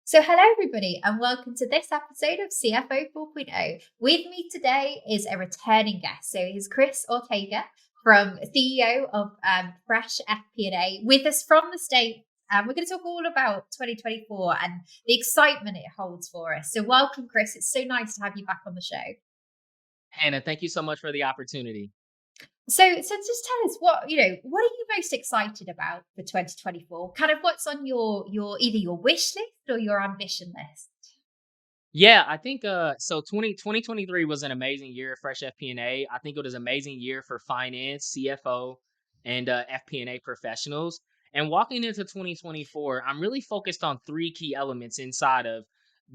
So, hello, everybody, and welcome to this episode of CFO 4.0. With me today is a returning guest. So, he's Chris Ortega, from CEO of Fresh FP&A, with us from the States. We're going to talk all about 2024 and the excitement it holds for us. So, welcome, Chris. It's so nice to have you back on the show. Hannah, thank you so much for the opportunity. So just tell us what what are you most excited about for 2024? Kind of what's on your either your wish list or your ambition list? Yeah, I think so 2023 was an amazing year at Fresh FP&A. I think it was an amazing year for finance, CFO, and FP&A professionals. And walking into 2024, I'm really focused on three key elements inside of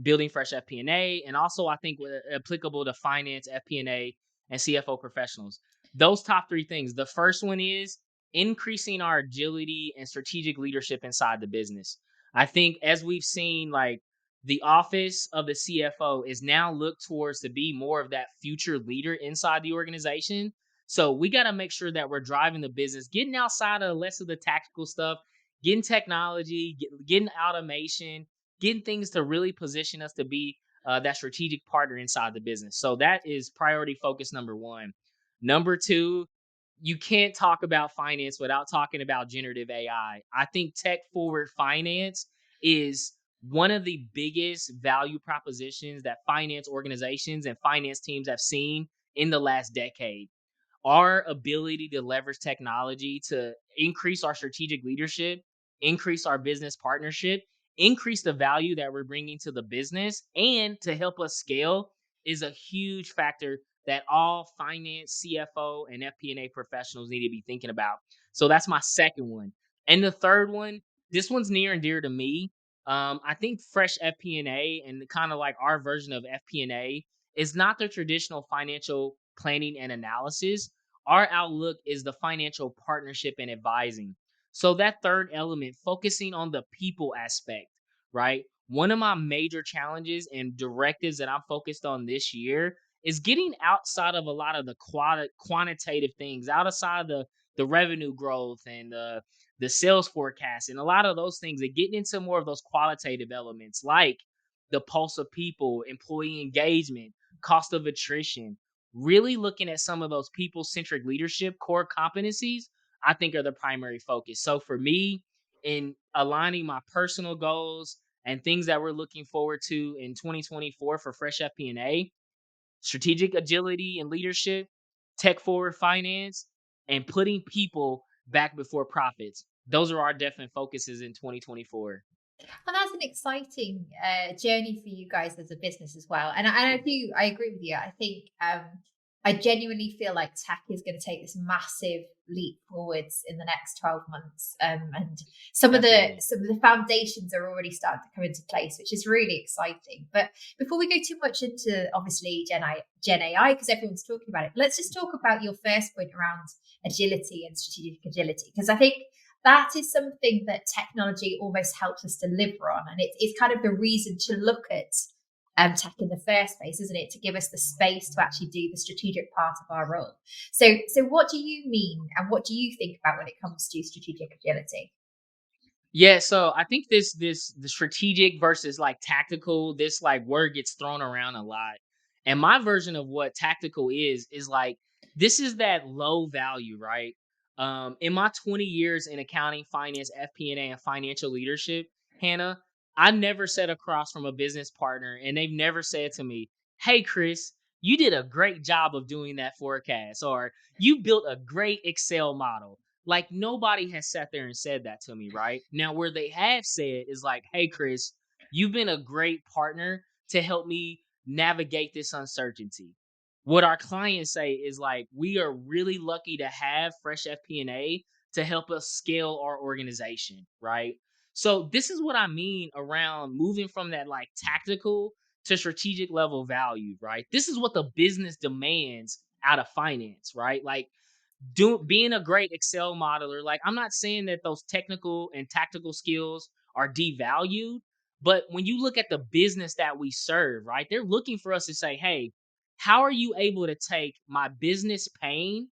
building Fresh FP&A, and also I think applicable to finance, FP&A, and CFO professionals. Those top three things. The first one is increasing our agility and strategic leadership inside the business. I think as we've seen, like the office of the CFO is now looked towards to be more of that future leader inside the organization. So we got to make sure that we're driving the business, getting outside of less of the tactical stuff, getting technology, getting automation, getting things to really position us to be that strategic partner inside the business. So that is priority focus number one. Number two, you can't talk about finance without talking about generative AI. I think tech forward finance is one of the biggest value propositions that finance organizations and finance teams have seen in the last decade. Our ability to leverage technology to increase our strategic leadership, increase our business partnership, increase the value that we're bringing to the business, and to help us scale is a huge factor that all finance, CFO, and FP&A professionals need to be thinking about. So that's my second one. And the third one, this one's near and dear to me. I think Fresh FP&A and kind of like our version of FP&A is not the traditional financial planning and analysis. Our outlook is the financial partnership and advising. So that third element, focusing on the people aspect, right? One of my major challenges and directives that I'm focused on this year is getting outside of a lot of the quantitative things, outside the revenue growth and the sales forecast and a lot of those things, and getting into more of those qualitative elements like the pulse of people, employee engagement, cost of attrition, really looking at some of those people-centric leadership core competencies, I think are the primary focus. So for me, in aligning my personal goals and things that we're looking forward to in 2024 for Fresh FP&A, strategic agility and leadership, tech forward finance, and putting people back before profits. Those are our definite focuses in 2024. And that's an exciting journey for you guys as a business as well. And I agree with you. I think I genuinely feel like tech is going to take this massive leap forwards in the next 12 months. And Absolutely. some of the foundations are already starting to come into place, which is really exciting. But before we go too much into obviously Gen AI, because everyone's talking about it, let's just talk about your first point around agility and strategic agility, because I think that is something that technology almost helps us deliver on. And it's kind of the reason to look at tech in the first place, isn't it? To give us the space to actually do the strategic part of our role. So what do you mean and what do you think about when it comes to strategic agility? Yeah, so I think the strategic versus like tactical, this like word gets thrown around a lot. And my version of what tactical is like this is that low value, right? In my 20 years in accounting, finance, FP&A, and financial leadership, Hannah, I never sat across from a business partner and they've never said to me, "Hey Chris, you did a great job of doing that forecast," or "You built a great Excel model." Like nobody has sat there and said that to me, right? Now, where they have said is like, "Hey, Chris, you've been a great partner to help me navigate this uncertainty." What our clients say is like, "We are really lucky to have Fresh FP&A to help us scale our organization," right? So this is what I mean around moving from that like tactical to strategic level value, right? This is what the business demands out of finance, right? Like being a great Excel modeler, like I'm not saying that those technical and tactical skills are devalued, but when you look at the business that we serve, right, they're looking for us to say, "Hey, how are you able to take my business pain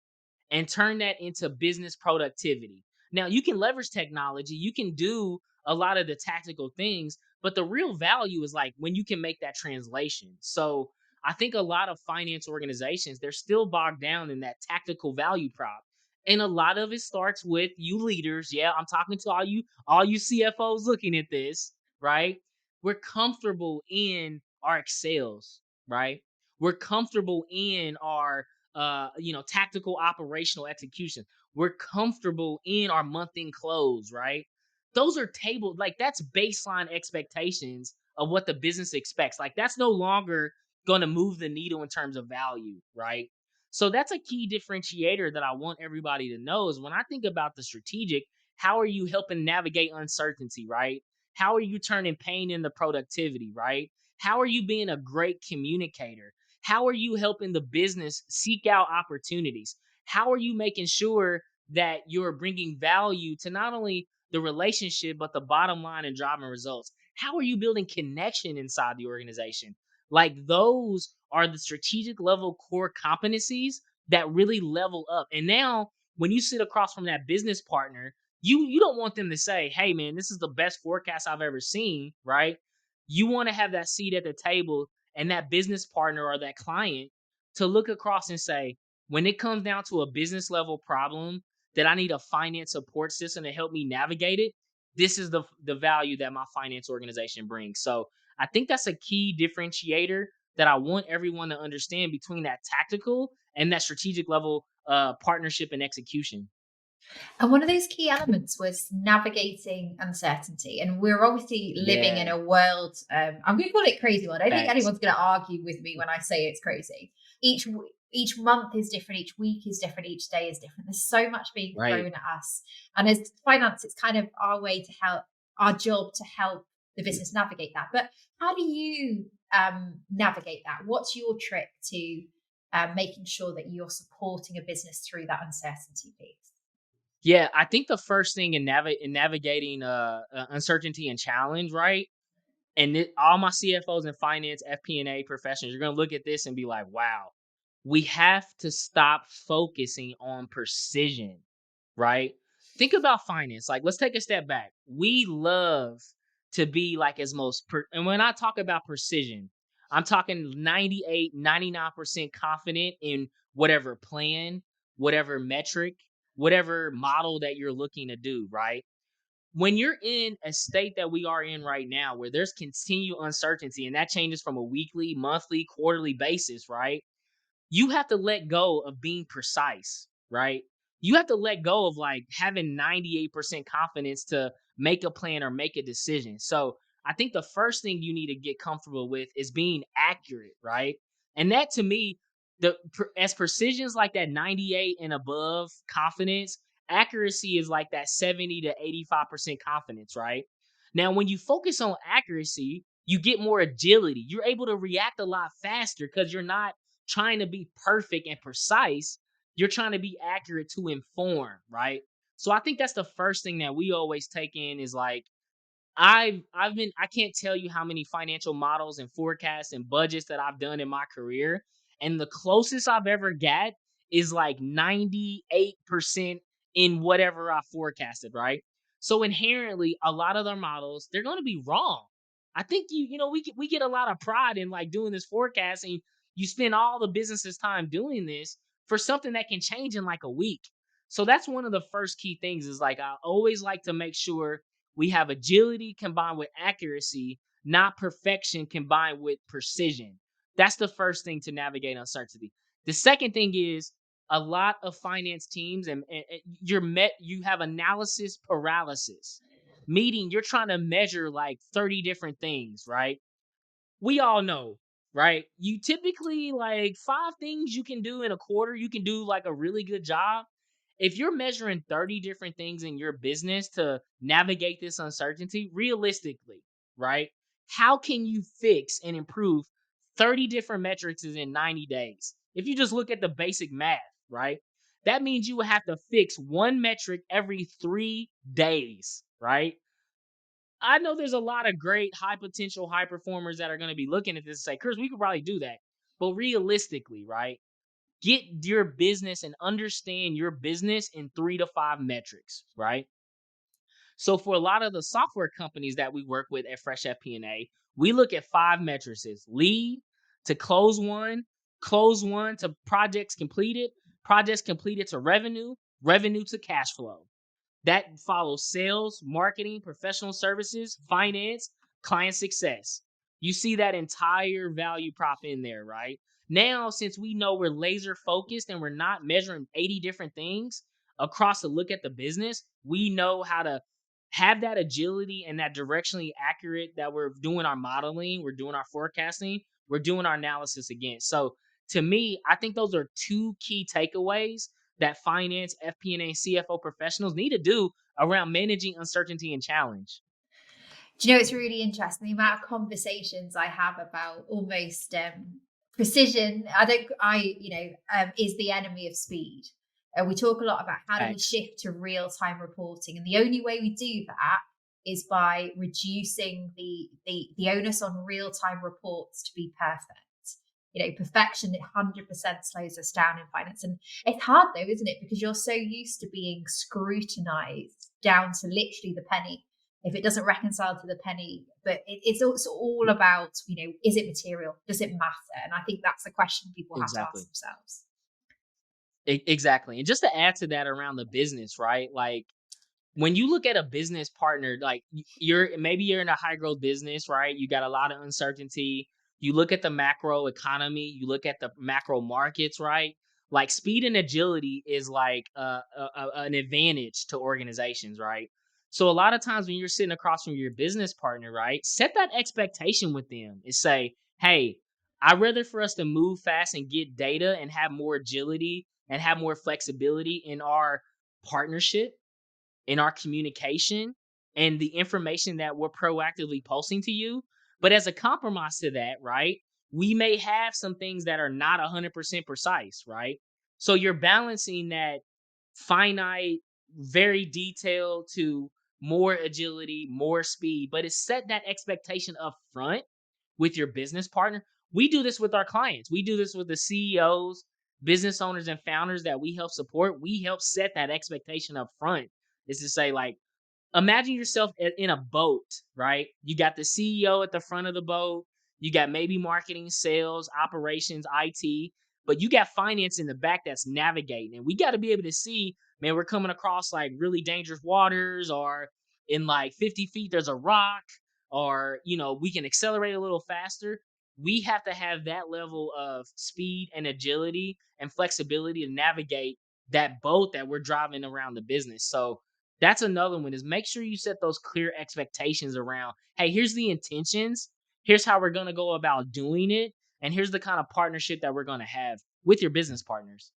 and turn that into business productivity?" Now, you can leverage technology, you can do a lot of the tactical things, But the real value is like when you can make that translation. So I think a lot of finance organizations, they're still bogged down in that tactical value prop. And a lot of it starts with you leaders. Yeah, I'm talking to all you CFOs looking at this, right? We're comfortable in our Excels, right? We're comfortable in our tactical operational execution. We're comfortable in our month end close, right? Those are table like that's baseline expectations of what the business expects. Like that's no longer going to move the needle in terms of value, right? So that's a key differentiator that I want everybody to know is when I think about the strategic, how are you helping navigate uncertainty, right? How are you turning pain into productivity, right? How are you being a great communicator? How are you helping the business seek out opportunities? How are you making sure that you're bringing value to not only the relationship, but the bottom line and driving results? How are you building connection inside the organization? Like those are the strategic level core competencies that really level up. And now when you sit across from that business partner, you don't want them to say, "Hey man, this is the best forecast I've ever seen," right? You want to have that seat at the table and that business partner or that client to look across and say, when it comes down to a business level problem that I need a finance support system to help me navigate it, this is the value that my finance organization brings. So I think that's a key differentiator that I want everyone to understand between that tactical and that strategic level partnership and execution. And one of those key elements was navigating uncertainty. And we're obviously living in Yeah, a world, I'm going to call it crazy world. I don't think facts. anyone's going to argue with me when I say it's crazy. Each month is different, each week is different, each day is different. There's so much being Right. thrown at us. And as finance, it's kind of our way to help, our job to help the business navigate that. But how do you navigate that? What's your trick to making sure that you're supporting a business through that uncertainty piece? Yeah, I think the first thing in navigating uncertainty and challenge, right? And all my CFOs and finance FP&A professionals, you're gonna look at this and be like, "Wow, we have to stop focusing on precision." Right? Think about finance. Like, let's take a step back. We love to be like as and when I talk about precision, I'm talking 98, 99% confident in whatever plan, whatever metric, whatever model that you're looking to do, right? When you're in a state that we are in right now, where there's continued uncertainty, and that changes from a weekly, monthly, quarterly basis, right? You have to let go of being precise, right? You have to let go of like having 98% confidence to make a plan or make a decision. So I think the first thing you need to get comfortable with is being accurate, right? And that to me, as precision is like that 98 and above confidence, accuracy is like that 70 to 85% confidence, right? Now, when you focus on accuracy, you get more agility. You're able to react a lot faster because you're not trying to be perfect and precise. You're trying to be accurate to inform, right? So I think that's the first thing that we always take in is like I can't tell you how many financial models and forecasts and budgets that I've done in my career. And the closest I've ever got is like 98% in whatever I forecasted, right? So inherently, a lot of their models, they're gonna be wrong. I think we get a lot of pride in like doing this forecasting. You spend all the business's time doing this for something that can change in like a week. So that's one of the first key things is like I always like to make sure we have agility combined with accuracy, not perfection combined with precision. That's the first thing to navigate uncertainty. The second thing is a lot of finance teams and you have analysis paralysis. Meaning you're trying to measure like 30 different things, right? We all know, right? You typically like 5 things you can do in a quarter, you can do like a really good job. If you're measuring 30 different things in your business to navigate this uncertainty, realistically, right? How can you fix and improve 30 different metrics in 90 days? If you just look at the basic math, right? That means you would have to fix one metric every 3 days, right? I know there's a lot of great high potential high performers that are going to be looking at this and say, Chris, we could probably do that. But realistically, right? Get your business and understand your business in 3 to 5 metrics, right? So for a lot of the software companies that we work with at Fresh FP&A, we look at 5 matrices: lead to close one to projects completed to revenue, revenue to cash flow. That follows sales, marketing, professional services, finance, client success. You see that entire value prop in there, right? Now, since we know we're laser focused and we're not measuring 80 different things across a look at the business, we know how to have that agility and that directionally accurate that we're doing our modeling, we're doing our forecasting, we're doing our analysis again. So to me, I think those are two key takeaways that finance, FP&A, CFO professionals need to do around managing uncertainty and challenge. Do you know, it's really interesting the amount of conversations I have about almost precision. Is the enemy of speed. We talk a lot about how do we Facts. shift to real time reporting, and the only way we do that is by reducing the onus on real time reports to be perfect. Perfection 100% slows us down in finance, and it's hard though, isn't it? Because you're so used to being scrutinized down to literally the penny if it doesn't reconcile to the penny. But it's also all about, is it material? Does it matter? And I think that's a question people have to ask Exactly. themselves. Exactly. And just to add to that around the business, right? Like when you look at a business partner, like you're in a high growth business, right? You got a lot of uncertainty. You look at the macro economy, you look at the macro markets, right? Like speed and agility is like an advantage to organizations, right? So a lot of times when you're sitting across from your business partner, right, set that expectation with them and say, "Hey, I'd rather for us to move fast and get data and have more agility and have more flexibility in our partnership, in our communication, and the information that we're proactively posting to you. But as a compromise to that, right, we may have some things that are not 100% precise, right? So you're balancing that finite, very detailed to more agility, more speed, but it's set that expectation up front with your business partner. We do this with our clients. We do this with the CEOs, business owners, and founders that we help support. We help set that expectation up front. Is to say, like, imagine yourself in a boat, right? You got the CEO at the front of the boat. You got maybe marketing, sales, operations, IT, but you got finance in the back that's navigating. And we got to be able to see, man, we're coming across like really dangerous waters, or in like 50 feet, there's a rock, or, we can accelerate a little faster. We have to have that level of speed and agility and flexibility to navigate that boat that we're driving around the business. So, that's another one, is make sure you set those clear expectations around, hey, here's the intentions, here's how we're going to go about doing it, and here's the kind of partnership that we're going to have with your business partners.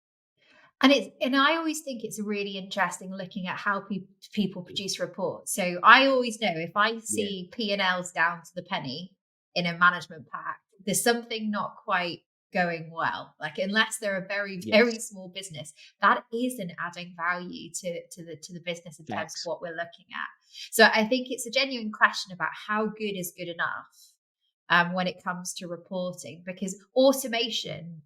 And I always think it's really interesting looking at how people produce reports. So I always know if I Yeah. see P&Ls down to the penny in a management pack, there's something not quite going well. Like, unless they're a very, very Yes. small business, that isn't adding value to the business in terms of Facts. what we're looking at. So I think it's a genuine question about how good is good enough when it comes to reporting, because automation,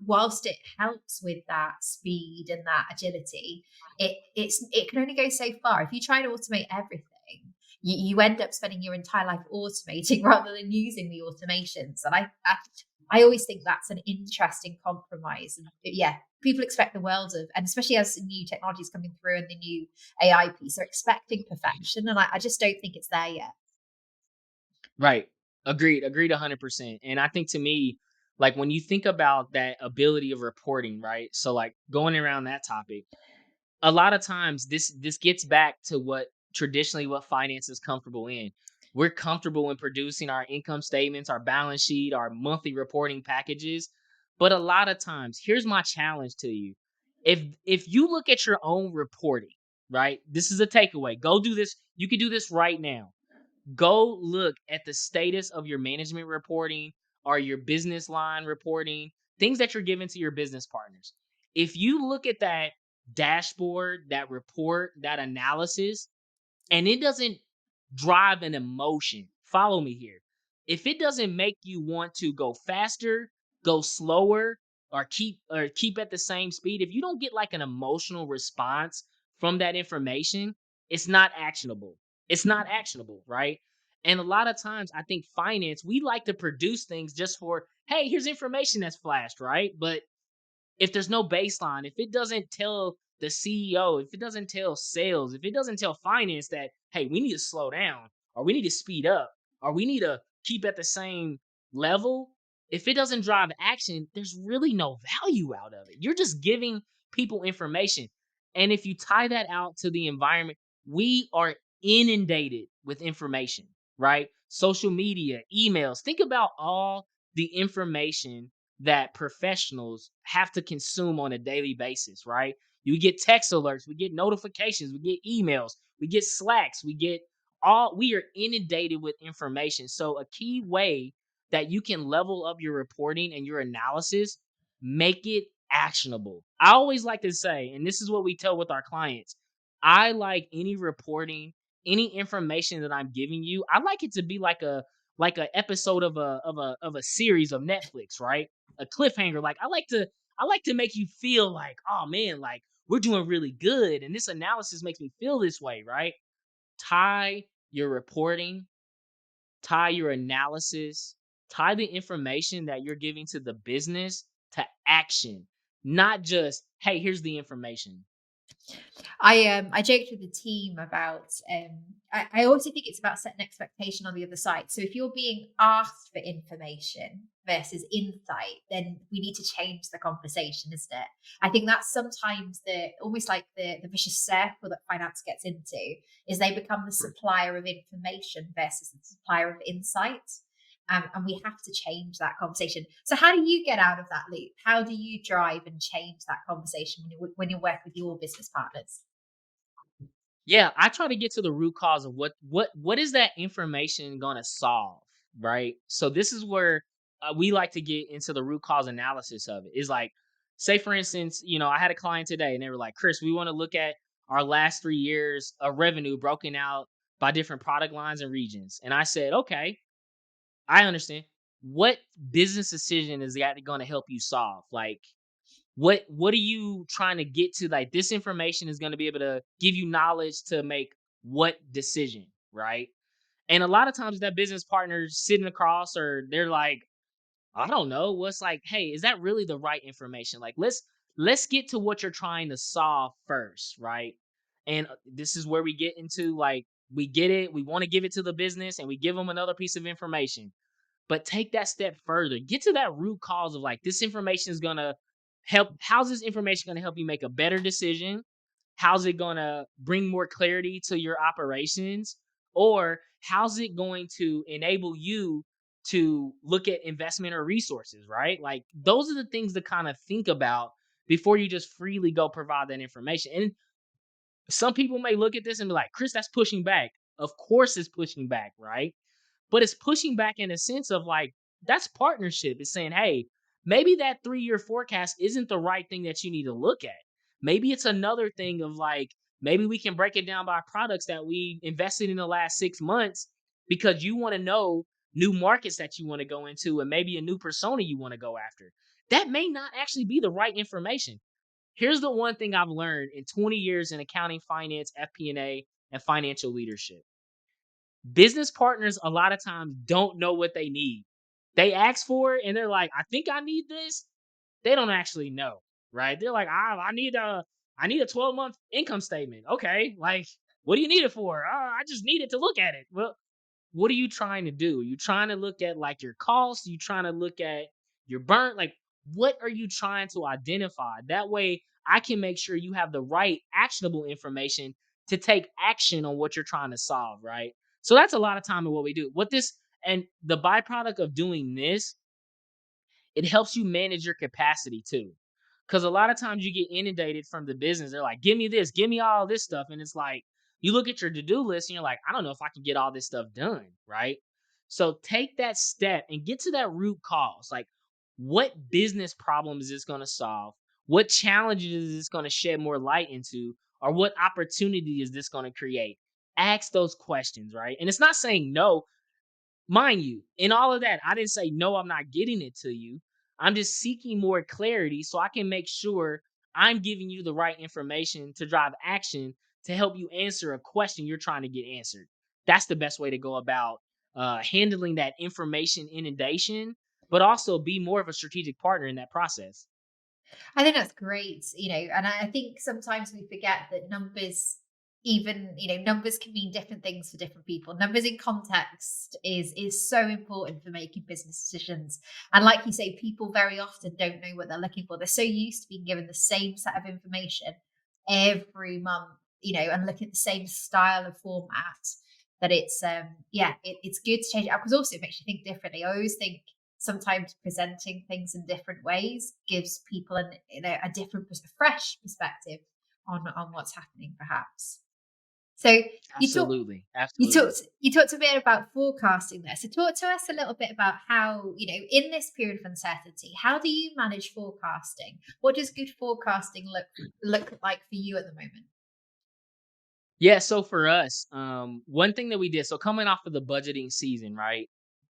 whilst it helps with that speed and that agility, it can only go so far. If you try to automate everything, you end up spending your entire life automating rather than using the automations. And I always think that's an interesting compromise. And yeah, people expect the world of, and especially as new technologies coming through and the new AI piece, they're expecting perfection, and I just don't think it's there yet. Right. Agreed 100%. And I think to me, like when you think about that ability of reporting, right? So like going around that topic, a lot of times this gets back to what traditionally what finance is comfortable in. We're comfortable in producing our income statements, our balance sheet, our monthly reporting packages. But a lot of times, here's my challenge to you. If you look at your own reporting, right? This is a takeaway. Go do this. You can do this right now. Go look at the status of your management reporting or your business line reporting, things that you're giving to your business partners. If you look at that dashboard, that report, that analysis, and it doesn't drive an emotion, follow me here. If it doesn't make you want to go faster, go slower, or keep at the same speed, if you don't get like an emotional response from that information, it's not actionable. It's not actionable, right? And a lot of times, I think finance, we like to produce things just for, hey, here's information that's flashed, right? But if there's no baseline, if it doesn't tell the CEO, if it doesn't tell sales, if it doesn't tell finance that, hey, we need to slow down or we need to speed up or we need to keep at the same level, if it doesn't drive action, there's really no value out of it. You're just giving people information. And if you tie that out to the environment, we are inundated with information, right? Social media, emails. Think about all the information that professionals have to consume on a daily basis, right? You get text alerts, we get notifications, we get emails, we get slacks, we are inundated with information. So a key way that you can level up your reporting and your analysis, make it actionable. I always like to say, and this is what we tell with our clients, I like any reporting, any information that I'm giving you, I like it to be like a episode of a series of Netflix, right? A cliffhanger. Like I like to make you feel like, oh man, like we're doing really good. And this analysis makes me feel this way, right? Tie your reporting, tie your analysis, tie the information that you're giving to the business to action, not just, hey, here's the information. I joked with the team about I also think it's about setting expectation on the other side. So if you're being asked for information versus insight, then we need to change the conversation, isn't it? I think that's sometimes the almost like the vicious circle that finance gets into is they become the supplier of information versus the supplier of insight. And we have to change that conversation. So, how do you get out of that loop? How do you drive and change that conversation when you work with your business partners? Yeah, I try to get to the root cause of what is that information going to solve, right? So this is where we like to get into the root cause analysis of it. Is like, say for instance, I had a client today and they were like, "Chris, we want to look at our last 3 years of revenue broken out by different product lines and regions." And I said, "Okay, I understand. What business decision is that going to help you solve? Like, what are you trying to get to? Like this information is going to be able to give you knowledge to make what decision, right?" And a lot of times that business partner's sitting across or they're like, I don't know, what's like, hey, is that really the right information? Like let's get to what you're trying to solve first, right? And this is where we get into like we get it, we want to give it to the business and we give them another piece of information. But take that step further. Get to that root cause of like this information is gonna help. How's this information gonna help you make a better decision? How's it gonna bring more clarity to your operations? Or how's it going to enable you to look at investment or resources, right? Like those are the things to kind of think about before you just freely go provide that information. And some people may look at this and be like, Chris, that's pushing back. Of course it's pushing back, right? But it's pushing back in a sense of like, that's partnership. It's saying, hey, maybe that 3 year forecast isn't the right thing that you need to look at. Maybe it's another thing of like, maybe we can break it down by products that we invested in the last 6 months because you want to know new markets that you want to go into and maybe a new persona you want to go after. That may not actually be the right information. Here's the one thing I've learned in 20 years in accounting, finance, FP&A, and financial leadership. Business partners a lot of times don't know what they need. They ask for it and they're like, I think I need this. They don't actually know, right? They're like, I need a 12-month income statement. Okay, like what do you need it for? I just need it to look at it. Well, what are you trying to do? You trying to look at like your costs? You trying to look at your burn? Like, what are you trying to identify? That way, I can make sure you have the right actionable information to take action on what you're trying to solve, right? So that's a lot of time of what we do. What this and the byproduct of doing this, it helps you manage your capacity too. Because a lot of times you get inundated from the business. They're like, give me this, give me all this stuff. And it's like, you look at your to do list and you're like, I don't know if I can get all this stuff done. Right. So take that step and get to that root cause. Like, what business problem is this going to solve? What challenges is this going to shed more light into? Or what opportunity is this going to create? Ask those questions. Right. And it's not saying no. Mind you, in all of that, I didn't say, no, I'm not getting it to you. I'm just seeking more clarity so I can make sure I'm giving you the right information to drive action to help you answer a question you're trying to get answered. That's the best way to go about handling that information inundation, but also be more of a strategic partner in that process. I think that's great, and I think sometimes we forget that numbers, even, numbers can mean different things for different people. Numbers in context is so important for making business decisions. And like you say, people very often don't know what they're looking for. They're so used to being given the same set of information every month, and looking at the same style of format that it's good to change it up, because also it makes you think differently. I always think sometimes presenting things in different ways gives people a different, fresh perspective on what's happening, perhaps. So you talk Absolutely. you Absolutely. talked you talked a bit about forecasting there. So talk to us a little bit about how, in this period of uncertainty, how do you manage forecasting? What does good forecasting look like for you at the moment? Yeah, so for us, one thing that we did, so coming off of the budgeting season, right?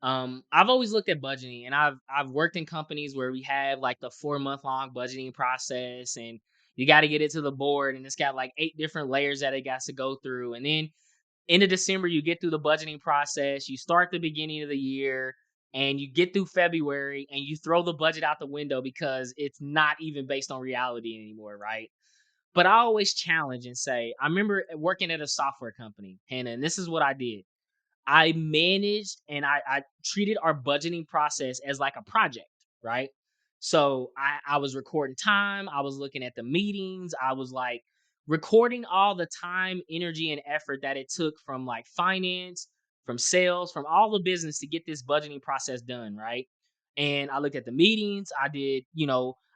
I've always looked at budgeting, and I've worked in companies where we have like the 4 month long budgeting process, and you got to get it to the board, and it's got like 8 different layers that it got to go through, and then end of December you get through the budgeting process, you start the beginning of the year, and you get through February, and you throw the budget out the window because it's not even based on reality anymore, right? But I always challenge and say, I remember working at a software company, Hannah, and this is what I did. I managed and I treated our budgeting process as like a project, right? So I was recording time, I was looking at the meetings, I was like recording all the time, energy, and effort that it took from like finance, from sales, from all the business to get this budgeting process done, right? And I looked at the meetings, I did,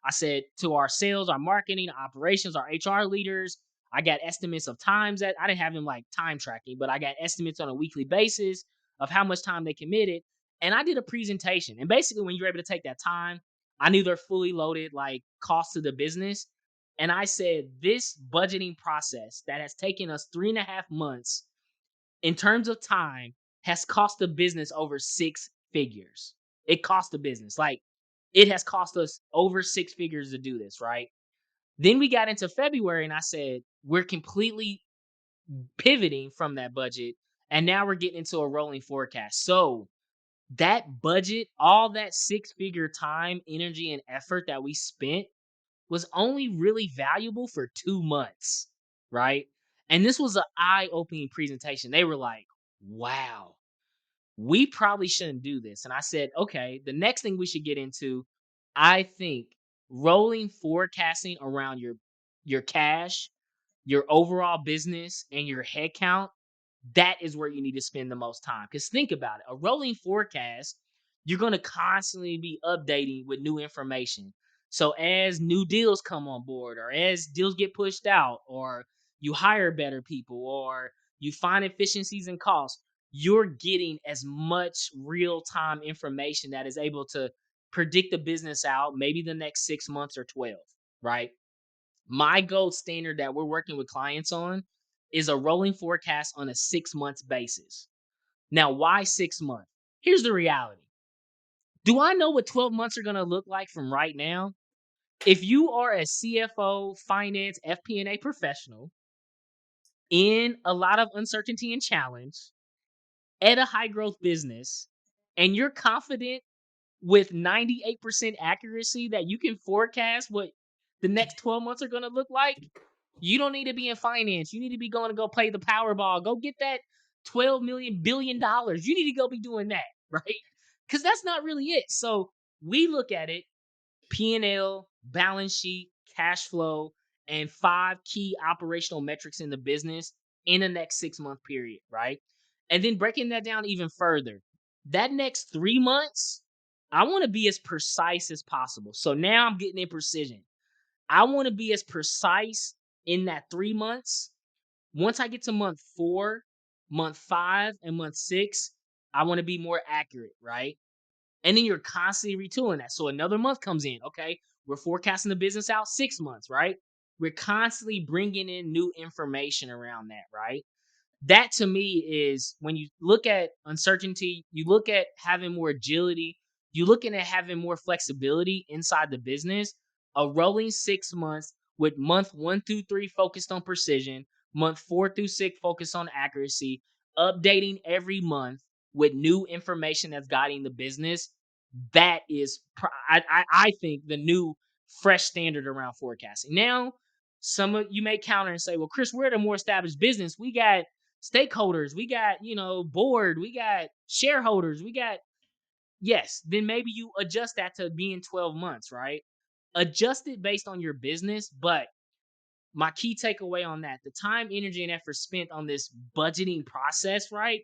I said to our sales, our marketing, operations, our HR leaders, I got estimates of times that I didn't have them like time tracking, but I got estimates on a weekly basis of how much time they committed. And I did a presentation. And basically, when you're able to take that time, I knew they're fully loaded, like cost to the business. And I said, this budgeting process that has taken us 3.5 months in terms of time has cost the business over 6 figures. It cost the business. Like it has cost us over 6 figures to do this, right? Then we got into February and I said, we're completely pivoting from that budget and now we're getting into a rolling forecast. So that budget, all that 6 figure time, energy, and effort that we spent was only really valuable for 2 months, right? And this was an eye opening presentation. They were like, wow, we probably shouldn't do this. And I said, okay, the next thing we should get into, I think rolling forecasting around your cash, your overall business, and your headcount, that is where you need to spend the most time. Because think about it, a rolling forecast, you're going to constantly be updating with new information. So as new deals come on board, or as deals get pushed out, or you hire better people, or you find efficiencies and costs, you're getting as much real time information that is able to predict the business out maybe the next 6 months or 12, right? My gold standard that we're working with clients on is a rolling forecast on a 6 months basis. Now, why 6 months? Here's the reality. Do I know what 12 months are going to look like from right now? If you are a CFO, finance, FP&A professional in a lot of uncertainty and challenge at a high growth business, and you're confident with 98% accuracy that you can forecast what the next 12 months are going to look like, you don't need to be in finance. You need to be going to go play the Powerball. Go get that 12 million billion dollars. You need to go be doing that, right? Because that's not really it. So we look at it P&L, balance sheet, cash flow, and 5 key operational metrics in the business in the next 6 month period, right? And then breaking that down even further, that next 3 months, I want to be as precise as possible. So now I'm getting in precision. I want to be as precise in that 3 months. Once I get to month 4, month 5, and month 6, I want to be more accurate, right? And then you're constantly retooling that. So another month comes in. Okay, we're forecasting the business out 6 months, right? We're constantly bringing in new information around that, right? That to me is when you look at uncertainty, you look at having more agility, you looking at having more flexibility inside the business. A rolling 6 months with month 1 through 3 focused on precision, Month 4 through 6, focus on accuracy, updating every month with new information that's guiding the business. That is, I think, the new fresh standard around forecasting. Now, some of you may counter and say, well, Chris, we're at a more established business. We got stakeholders, we got, board, we got shareholders, we got, yes, then maybe you adjust that to being 12 months, right? Adjust it based on your business. But my key takeaway on that, the time, energy, and effort spent on this budgeting process, right?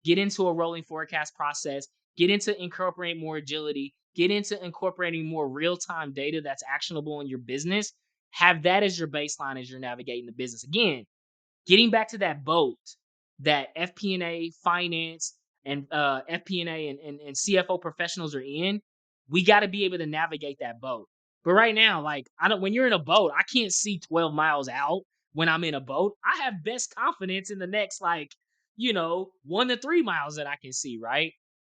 Get into a rolling forecast process, get into incorporating more agility, get into incorporating more real-time data that's actionable in your business. Have that as your baseline as you're navigating the business. Again, getting back to that boat that FP&A, finance, and FP&A and CFO professionals are in, we got to be able to navigate that boat. But right now, like, I don't. When you're in a boat, I can't see 12 miles out. When I'm in a boat, I have best confidence in the next, like, 1 to 3 miles that I can see. Right.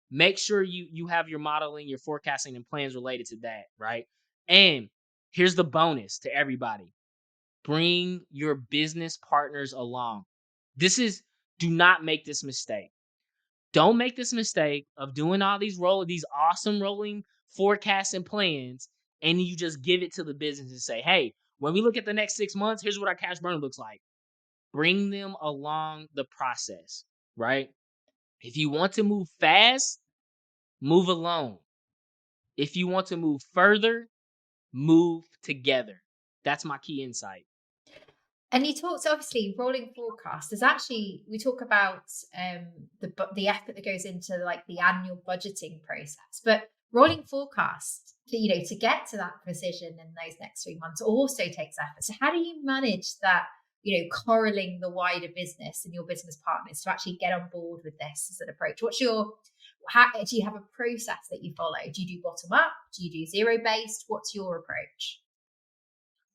Make sure you have your modeling, your forecasting, and plans related to that. Right. And here's the bonus to everybody: bring your business partners along. This is Do not make this mistake. Don't make this mistake of doing all these awesome rolling forecasts and plans, and you just give it to the business and say, "Hey, when we look at the next 6 months, here's what our cash burn looks like." Bring them along the process, right? If you want to move fast, move alone. If you want to move further, move together. That's my key insight. And you talked, obviously, rolling forecast. There's actually, we talk about the effort that goes into like the annual budgeting process, but rolling forecast, to get to that precision in those next 3 months also takes effort. So how do you manage that? Correlating the wider business and your business partners to actually get on board with this as an approach. Do you have a process that you follow? Do you do bottom up? Do you do zero based? What's your approach?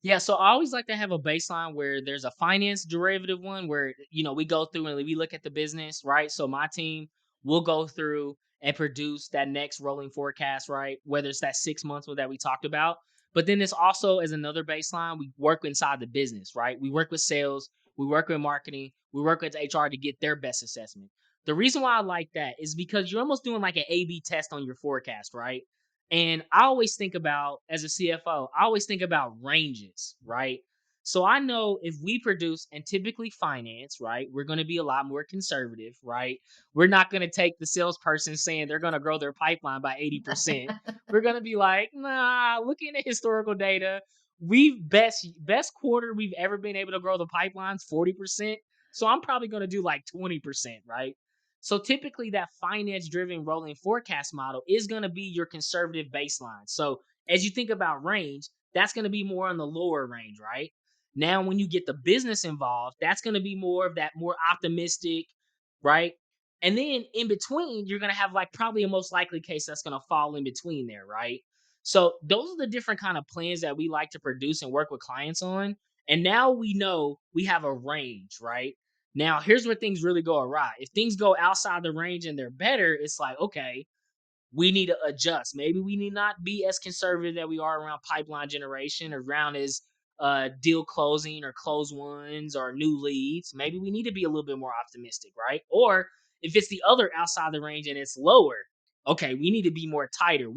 Yeah, so I always like to have a baseline where there's a finance derivative one where, we go through and we look at the business, right? So my team will go through and produce that next rolling forecast, right? Whether it's that 6 months that we talked about. But then it's also, as another baseline, we work inside the business, right? We work with sales, we work with marketing, we work with HR to get their best assessment. The reason why I like that is because you're almost doing like an A/B test on your forecast, right? And I always think about, as a CFO, I always think about ranges, right? So I know if we produce, and typically finance, right, we're going to be a lot more conservative, right? We're not going to take the salesperson saying they're going to grow their pipeline by 80%. We're going to be like, nah, looking at historical data, we've best quarter we've ever been able to grow the pipelines 40%. So I'm probably going to do like 20%, right? So typically that finance driven rolling forecast model is going to be your conservative baseline. So as you think about range, that's going to be more on the lower range, right? Now, when you get the business involved, that's going to be more of that more optimistic, right? And then in between, you're going to have like probably a most likely case that's going to fall in between there, right? So those are the different kind of plans that we like to produce and work with clients on. And now we know we have a range, right? Now, here's where things really go awry. If things go outside the range and they're better, it's like, okay, we need to adjust. Maybe we need not be as conservative that we are around pipeline generation, or around as deal closing or close ones or new leads. Maybe we need to be a little bit more optimistic, right? Or if it's the other outside the range and it's lower, okay, we need to be more tighter.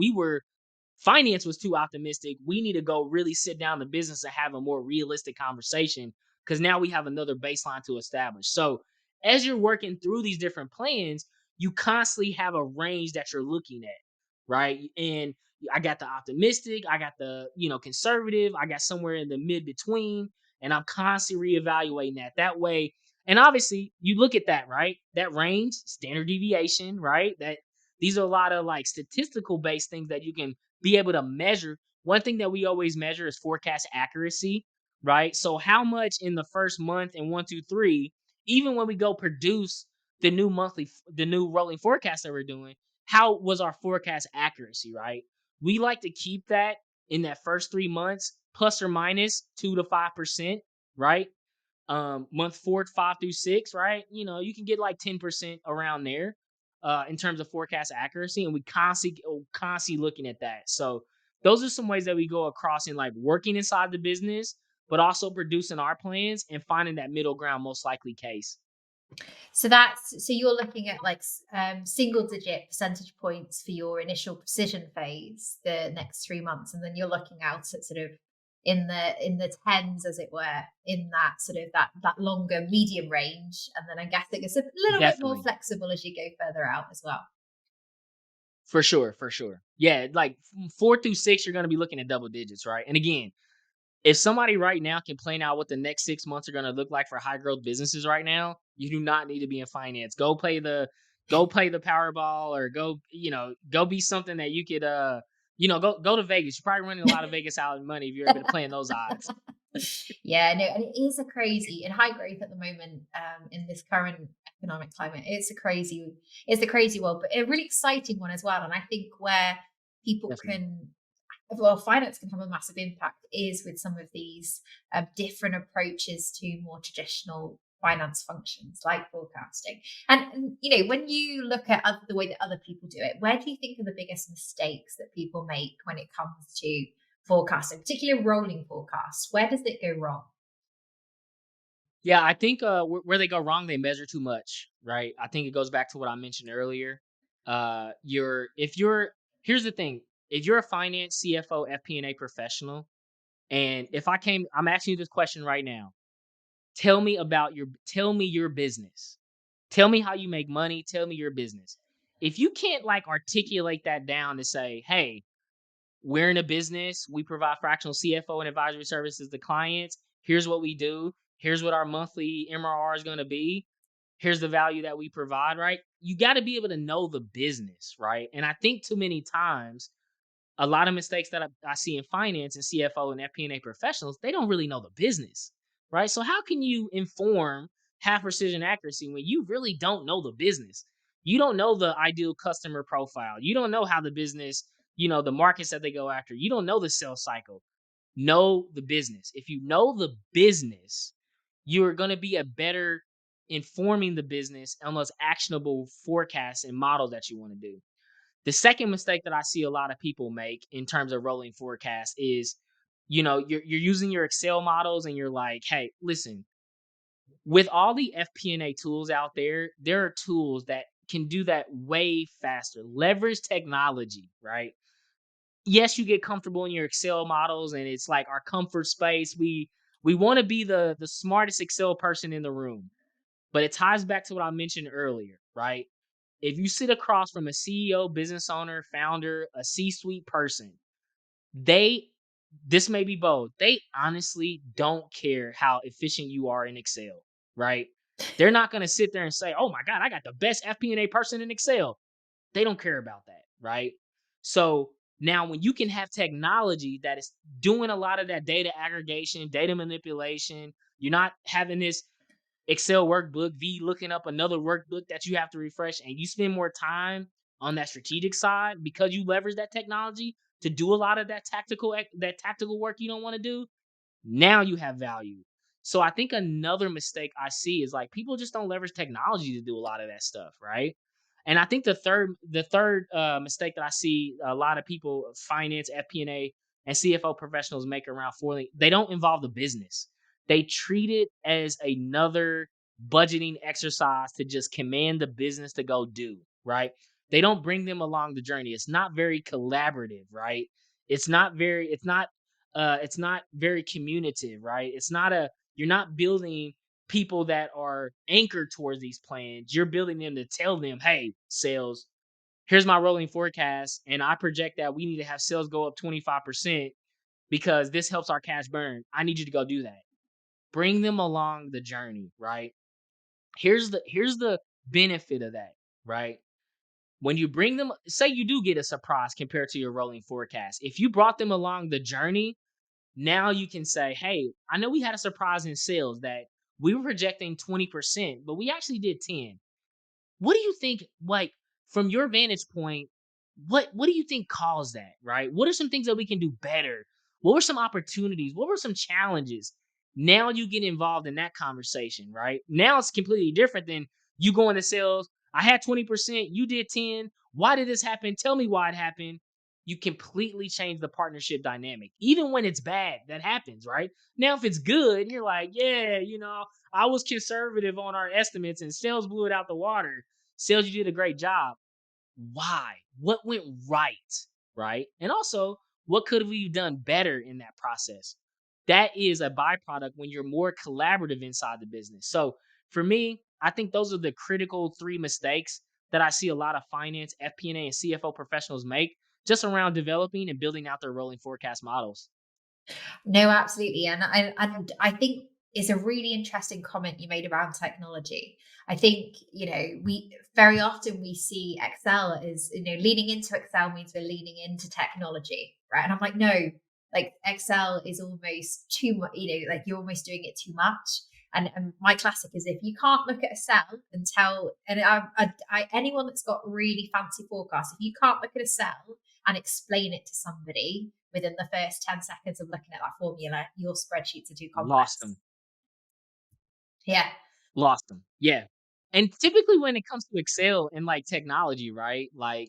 Finance was too optimistic. We need to go really sit down the business and have a more realistic conversation, because now we have another baseline to establish. So as you're working through these different plans, you constantly have a range that you're looking at, right? And I got the optimistic, I got the, conservative, I got somewhere in the mid between, and I'm constantly reevaluating that. That way, and obviously you look at that, right? That range, standard deviation, right? That these are a lot of like statistical based things that you can be able to measure. One thing that we always measure is forecast accuracy, right? So how much in the first month and 1, 2, 3, even when we go produce the new rolling forecast that we're doing, how was our forecast accuracy, right? We like to keep that in that first 3 months, plus or minus 2 to 5%, right? Month 4, 5 through 6, right? You can get like 10% around there in terms of forecast accuracy, and we constantly looking at that. So those are some ways that we go across in like working inside the business, but also producing our plans and finding that middle ground most likely case. So you're looking at like single digit percentage points for your initial precision phase, the next 3 months, and then you're looking out at sort of in the tens, as it were, in that sort of that longer medium range, and then I'm guessing it's a little bit more Definitely. flexible as you go further out as well. For sure, for sure. Yeah, like 4 through 6, you're gonna be looking at double digits, right? And again, if somebody right now can plan out what the next 6 months are gonna look like for high growth businesses right now, you do not need to be in finance. Go play the Powerball, or go be something that you could go to Vegas. You're probably running a lot of Vegas out money if you're able to play in those odds. Yeah, no, and it is a crazy in high growth at the moment, in this current economic climate. It's a crazy world, but a really exciting one as well. And I think where people Definitely. can, well, finance can have a massive impact is with some of these different approaches to more traditional finance functions like forecasting. And when you look at the way that other people do it, where do you think are the biggest mistakes that people make when it comes to forecasting, particularly rolling forecasts? Where does it go wrong? Yeah, I think where they go wrong, they measure too much, right? I think it goes back to what I mentioned earlier. You're if you're Here's the thing: if you're a finance CFO FP&A professional, and if I'm asking you this question right now. Tell me your business. Tell me how you make money. Tell me your business. If you can't like articulate that down to say, hey, we're in a business. We provide fractional CFO and advisory services to clients. Here's what we do. Here's what our monthly MRR is going to be. Here's the value that we provide, right? You got to be able to know the business, right? And I think too many times, a lot of mistakes that I see in finance and CFO and FP&A professionals, they don't really know the business, right? So how can you inform half precision accuracy when you really don't know the business? You don't know the ideal customer profile. You don't know how the business, the markets that they go after. You don't know the sales cycle. Know the business. If you know the business, you're going to be a better informing the business on those actionable forecasts and models that you want to do. The second mistake that I see a lot of people make in terms of rolling forecasts is, you're using your Excel models and you're like, hey, listen, with all the FP&A tools out there, there are tools that can do that way faster. Leverage technology, right? Yes, you get comfortable in your Excel models and it's like our comfort space. We want to be the smartest Excel person in the room. But it ties back to what I mentioned earlier, right? If you sit across from a CEO, business owner, founder, a C-suite person, they this may be bold. They honestly don't care how efficient you are in Excel, right? They're not going to sit there and say, "Oh my god, I got the best FP&A person in Excel." They don't care about that, right? So now when you can have technology that is doing a lot of that data aggregation, data manipulation, you're not having this Excel workbook, looking up another workbook that you have to refresh, and you spend more time on that strategic side because you leverage that technology to do a lot of that tactical work you don't want to do. Now you have value. So I think another mistake I see is like people just don't leverage technology to do a lot of that stuff, right? And I think the third mistake that I see a lot of people, finance, FP&A, and CFO professionals make around foiling, they don't involve the business. They treat it as another budgeting exercise to just command the business to go do, right? They don't bring them along the journey. It's not very collaborative, right? It's not very communicative, right? You're not building people that are anchored towards these plans. You're building them to tell them, hey, sales, here's my rolling forecast. And I project that we need to have sales go up 25% because this helps our cash burn. I need you to go do that. Bring them along the journey, right? Here's the benefit of that, right? When you bring them, say you do get a surprise compared to your rolling forecast. If you brought them along the journey, now you can say, hey, I know we had a surprise in sales that we were projecting 20%, but we actually did 10. What do you think, like, from your vantage point, what do you think caused that, right? What are some things that we can do better? What were some opportunities? What were some challenges? Now you get involved in that conversation, right? Now it's completely different than you going to sales. I had 20%, you did 10. Why did this happen? Tell me why it happened. you completely change the partnership dynamic. Even when it's bad, that happens, right? Now, if it's good, you're like, yeah, I was conservative on our estimates and sales blew it out the water. Sales, you did a great job. Why? What went right? Right? And also, what could we have done better in that process? That is a byproduct when you're more collaborative inside the business. So for me, I think those are the critical three mistakes that I see a lot of finance, FP&A, and CFO professionals make just around developing and building out their rolling forecast models. No, absolutely. And I think it's a really interesting comment you made around technology. I think, we very often we see Excel as, leaning into Excel means we're leaning into technology, right? And I'm like, no, like Excel is almost too much, like you're almost doing it too much. And my classic is, if you can't look at a cell and tell, and anyone that's got really fancy forecasts, if you can't look at a cell and explain it to somebody within the first 10 seconds of looking at that formula, your spreadsheets are too Lost complex. them. Yeah. Lost them. Yeah. And typically when it comes to Excel and like technology, right? Like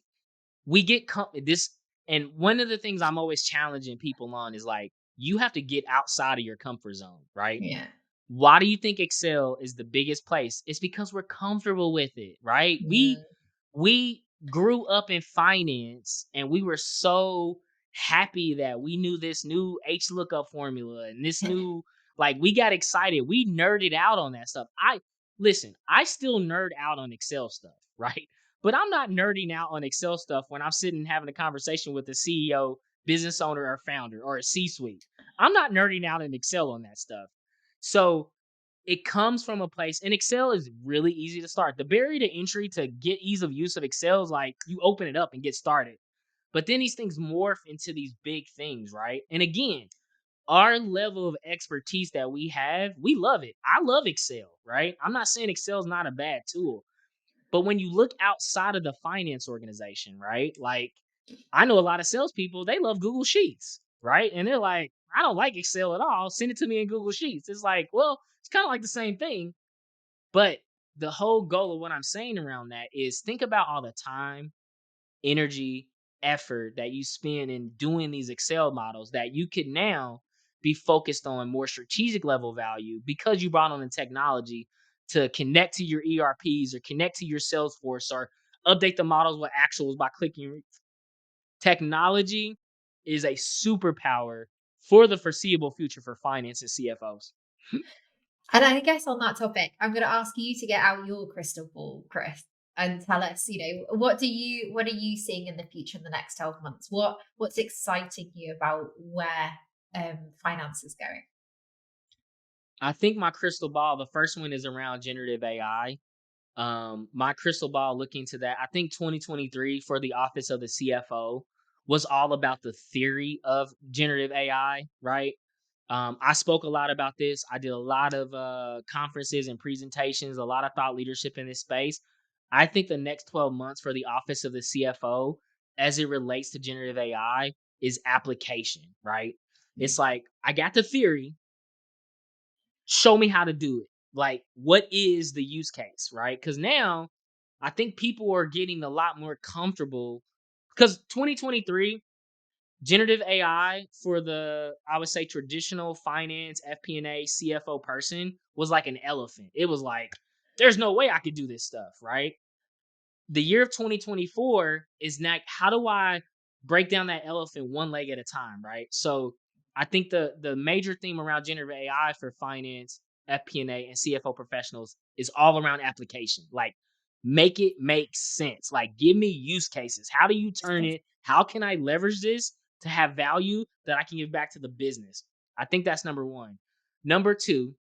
we get this, and one of the things I'm always challenging people on is like, you have to get outside of your comfort zone, right? Yeah. Why do you think Excel is the biggest place? It's because we're comfortable with it, right? Mm, We grew up in finance and we were so happy that we knew this new H lookup formula and this new, like, we got excited. We nerded out on that stuff. I still nerd out on Excel stuff, right? But I'm not nerding out on Excel stuff when I'm sitting having a conversation with a CEO, business owner, or founder, or a C suite. I'm not nerding out in Excel on that stuff. So it comes from a place, and Excel is really easy to start. The barrier to entry to get ease of use of Excel is like you open it up and get started. But then these things morph into these big things, right? And again, our level of expertise that we have, we love it. I love Excel, right? I'm not saying Excel is not a bad tool. But when you look outside of the finance organization, right? Like, I know a lot of salespeople, they love Google Sheets, right? And they're like, I don't like Excel at all. Send it to me in Google Sheets. It's like, well, it's kind of like the same thing. But the whole goal of what I'm saying around that is think about all the time, energy, effort that you spend in doing these Excel models that you could now be focused on more strategic level value because you brought on the technology to connect to your ERPs or connect to your Salesforce or update the models with actuals by clicking. Technology is a superpower for the foreseeable future for finance and CFOs. And I guess on that topic, I'm going to ask you to get out your crystal ball, Chris, and tell us, what are you seeing in the future in the next 12 months? What's exciting you about where finance is going? I think my crystal ball, the first one is around generative AI. My crystal ball looking to that, I think 2023 for the office of the CFO was all about the theory of generative AI, right? I spoke a lot about this. I did a lot of conferences and presentations, a lot of thought leadership in this space. I think the next 12 months for the office of the CFO as it relates to generative AI is application, right? It's like, I got the theory, show me how to do it. Like, what is the use case, right? Because now I think people are getting a lot more comfortable because 2023 generative AI for the, I would say, traditional finance, FP&A, CFO person was like an elephant. It was like, there's no way I could do this stuff, right? The year of 2024 is now, how do I break down that elephant one leg at a time, right? So I think the major theme around generative AI for finance, FP&A, and CFO professionals is all around application. Like, make it make sense. Like, give me use cases. How do you turn it? How can I leverage this to have value that I can give back to the business? I think that's number one. Number two,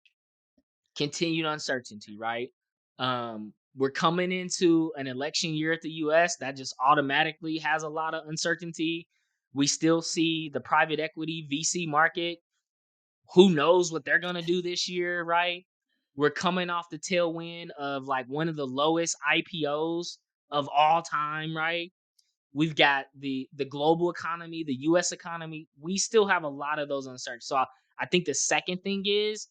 continued uncertainty, right? We're coming into an election year at the US that just automatically has a lot of uncertainty. We still see the private equity VC market. Who knows what they're going to do this year, right? We're coming off the tailwind of like one of the lowest IPOs of all time, right? We've got the global economy, the US economy. We still have a lot of those uncertainties. So I think the second thing is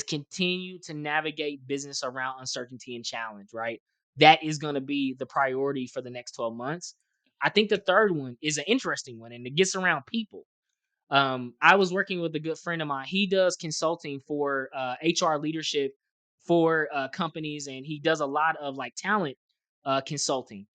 continue to navigate business around uncertainty and challenge, right? That is going to be the priority for the next 12 months. I think the third one is an interesting one, and it gets around people. I was working with a good friend of mine. He does consulting for HR leadership for companies, and he does a lot of like talent consulting.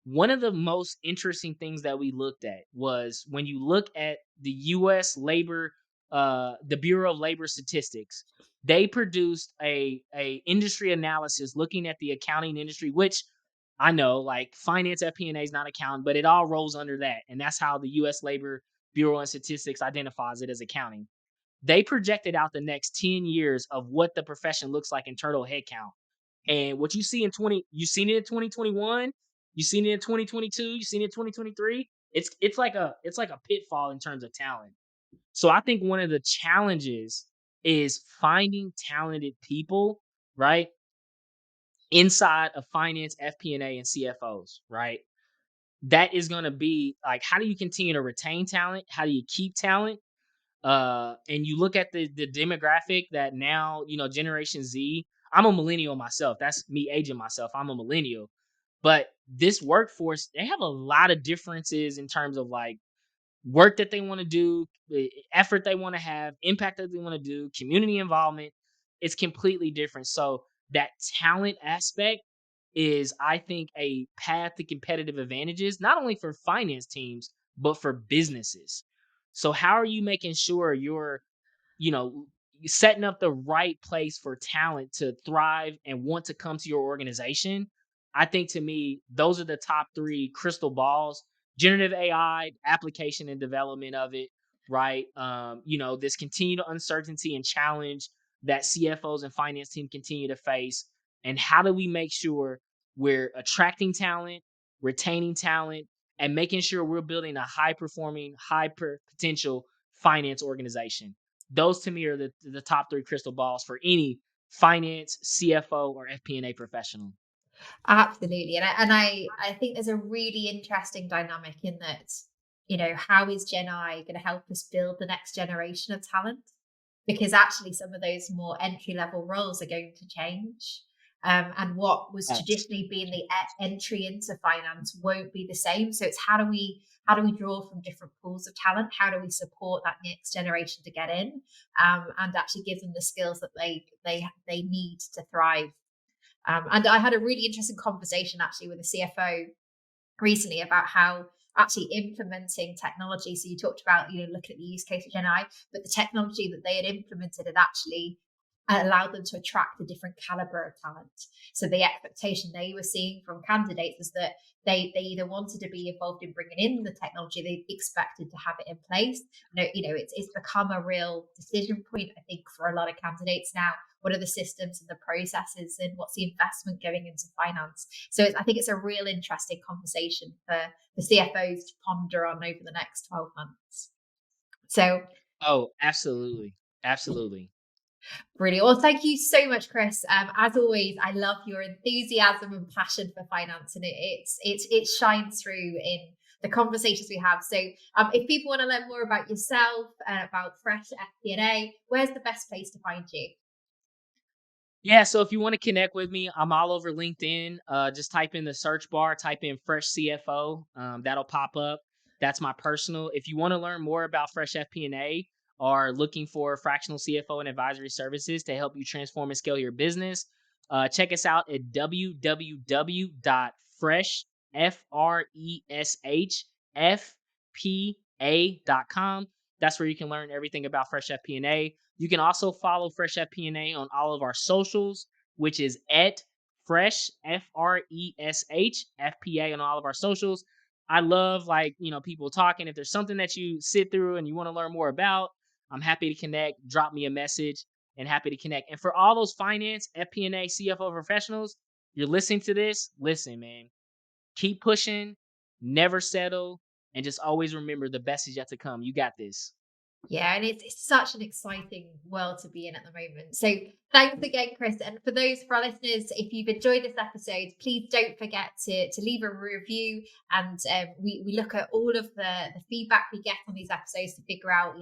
One of the most interesting things that we looked at was when you look at the U.S. labor, the Bureau of Labor Statistics, they produced a industry analysis looking at the accounting industry, which I know like finance FP&A is not accounting, but it all rolls under that, and that's how the U.S. Labor Bureau of Statistics identifies it as accounting. They projected out the next 10 years of what the profession looks like in total headcount. And what you see in 20, you seen it in 2021, you seen it in 2022, you seen it in 2023. It's like a pitfall in terms of talent. So I think one of the challenges is finding talented people, right? Inside of finance, FP&A, and CFOs, right? That is going to be like, how do you continue to retain talent? How do you keep talent? And you look at the demographic that now, Generation Z. I'm a millennial myself. That's me aging myself. I'm a millennial. But this workforce, they have a lot of differences in terms of like work that they want to do, the effort they want to have, impact that they want to do, community involvement. It's completely different. So that talent aspect is, I think, a path to competitive advantages, not only for finance teams, but for businesses. So how are you making sure you're, you know, setting up the right place for talent to thrive and want to come to your organization? I think to me, those are the top three crystal balls. Generative AI, application and development of it, right? This continued uncertainty and challenge that CFOs and finance team continue to face. And how do we make sure we're attracting talent, retaining talent, and making sure we're building a high performing, potential finance organization? Those to me are the top three crystal balls for any finance, CFO, or FP&A professional. Absolutely. And I think there's a really interesting dynamic in that, how is Gen I going to help us build the next generation of talent? Because actually some of those more entry level roles are going to change. And what was Yes. traditionally being the entry into finance won't be the same. So it's how do we draw from different pools of talent? How do we support that next generation to get in, and actually give them the skills that they need to thrive? And I had a really interesting conversation actually with a CFO recently about how actually implementing technology. So you talked about, looking at the use case of Gen I, but the technology that they had implemented had actually allowed them to attract a different caliber of talent. So the expectation they were seeing from candidates was that they either wanted to be involved in bringing in the technology, they expected to have it in place. It's become a real decision point, I think, for a lot of candidates now. What are the systems and the processes, and what's the investment going into finance? So I think it's a real interesting conversation for the CFOs to ponder on over the next 12 months. So Oh, absolutely. Absolutely. brilliant. Well, thank you so much, Chris. As always, I love your enthusiasm and passion for finance, and it shines through in the conversations we have. So, if people want to learn more about yourself and about Fresh FP&A, where's the best place to find you? Yeah, so if you want to connect with me, I'm all over LinkedIn. Just type in the search bar, type in Fresh CFO. That'll pop up. That's my personal. If you want to learn more about Fresh FP&A or looking for fractional CFO and advisory services to help you transform and scale your business, check us out at www.freshfpa.com. That's where you can learn everything about Fresh FP&A. You can also follow Fresh FP&A on all of our socials, which is at Fresh FRESH on all of our socials. I love people talking. If there's something that you sit through and you want to learn more about, I'm happy to connect. Drop me a message and happy to connect. And for all those finance, FP&A, CFO professionals, you're listening to this. Listen, man, keep pushing, never settle, and just always remember the best is yet to come. You got this. Yeah, and it's such an exciting world to be in at the moment. So thanks again, Chris. And for our listeners, if you've enjoyed this episode, please don't forget to leave a review. And we look at all of the feedback we get on these episodes to figure out,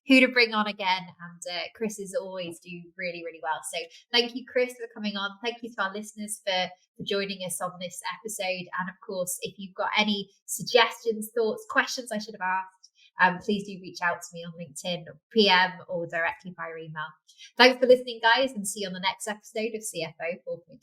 who to bring on again. And Chris is always do really, really well. So thank you, Chris, for coming on. Thank you to our listeners for joining us on this episode. And of course, if you've got any suggestions, thoughts, questions I should have asked, please do reach out to me on LinkedIn, PM, or directly via email. Thanks for listening, guys, and see you on the next episode of CFO 4.0.